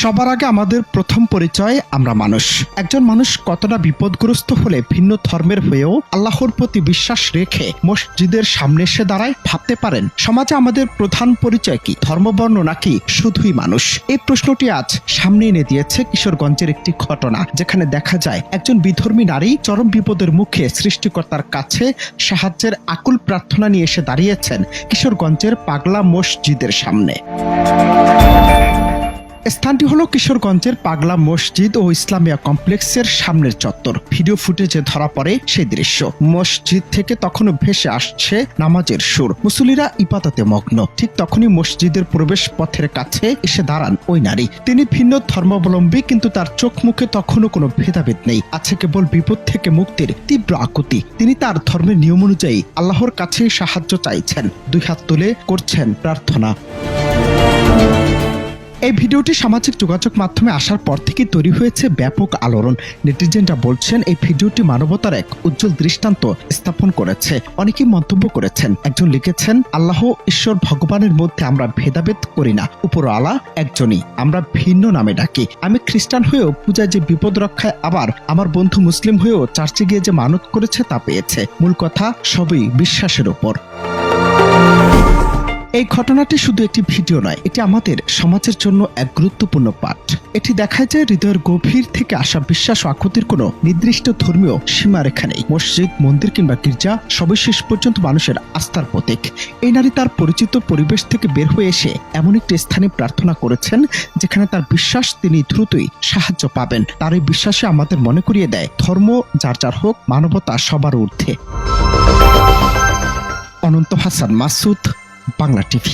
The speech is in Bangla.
সবার আগে আমাদের প্রথম পরিচয় আমরা মানুষ। একজন মানুষ কতটা বিপদগ্রস্ত হলে ভিন্ন ধর্মের হয়েও আল্লাহর প্রতি বিশ্বাস রেখে মসজিদের সামনে এসে দাঁড়ায়, ভাবতে পারেন সমাজে আমাদের প্রধান পরিচয় কি, ধর্মবর্ণ নাকি শুধুই মানুষ? এই প্রশ্নটি আজ সামনে এনে দিয়েছে কিশোরগঞ্জের একটি ঘটনা, যেখানে দেখা যায় একজন বিধর্মী নারী চরম বিপদের মুখে সৃষ্টিকর্তার কাছে সাহায্যের আকুল প্রার্থনা নিয়ে এসে দাঁড়িয়েছেন কিশোরগঞ্জের পাগলা মসজিদের সামনে। স্থানটি হলো কিশোরগঞ্জের পাগলা মসজিদ ও ইসলামিয়া কমপ্লেক্সের সামনের চত্বর। ভিডিও ফুটেজে ধরা পড়ে সেই দৃশ্য। মসজিদ থেকে তখনও ভেসে আসছে নামাজের সুর, মুসল্লিরা ইবাদতে মগ্ন। ঠিক তখনই মসজিদের প্রবেশ পথের কাছে এসে দাঁড়ান ওই নারী। তিনি ভিন্ন ধর্মাবলম্বী, কিন্তু তার চোখ মুখে তখনও কোনো ভেদাভেদ নেই, আছে কেবল বিপদ থেকে মুক্তির তীব্র আকুতি। তিনি তার ধর্মের নিয়ম অনুযায়ী আল্লাহর কাছেই সাহায্য চাইছেন, দুই হাত তুলে করছেন প্রার্থনা। এই ভিডিওটি সামাজিক যোগাযোগ মাধ্যমে আসার পর থেকে তৈরি হয়েছে ব্যাপক আলোড়ন। নেটিজেনরা বলছেন এই ভিডিওটি মানবতার এক উজ্জ্বল দৃষ্টান্ত স্থাপন করেছে। অনেকেই মন্তব্য করেছেন। একজন লিখেছেন, আল্লাহ ঈশ্বর ভগবানের মধ্যে আমরা ভেদাভেদ করি না, উপরওয়ালা একজনই, আমরা ভিন্ন নামে ডাকি। আমি খ্রিস্টান হয়েও পূজায় যে বিপদ রক্ষায়, আবার আমার বন্ধু মুসলিম হয়েও চার্চে গিয়ে যে মানত করেছে তা পেয়েছে। মূল কথা সবই বিশ্বাসের উপর। এই ঘটনাটি শুধু একটি ভিডিও নয়, এটি আমাদের সমাজের জন্য এক গুরুত্বপূর্ণ পাঠ। এটি দেখায় যে হৃদয়ের গভীর থেকে আসা বিশ্বাস ও আকুতির কোনো নির্দিষ্ট ধর্মীয় সীমারেখা নেই। মসজিদ, মন্দির কিংবা গির্জা সবই শেষ পর্যন্ত মানুষের আস্থার প্রতীক। এই নারী তার পরিচিত পরিবেশ থেকে বের হয়ে এসে এমন একটি স্থানে প্রার্থনা করেছেন যেখানে তার বিশ্বাস তিনি দ্রুতই সাহায্য পাবেন। তার এই বিশ্বাসে আমাদের মনে করিয়ে দেয়, ধর্ম যার যার হোক, মানবতা সবার ঊর্ধ্বে। অনন্ত হাসান মাসুদ, বাংলা টিভি।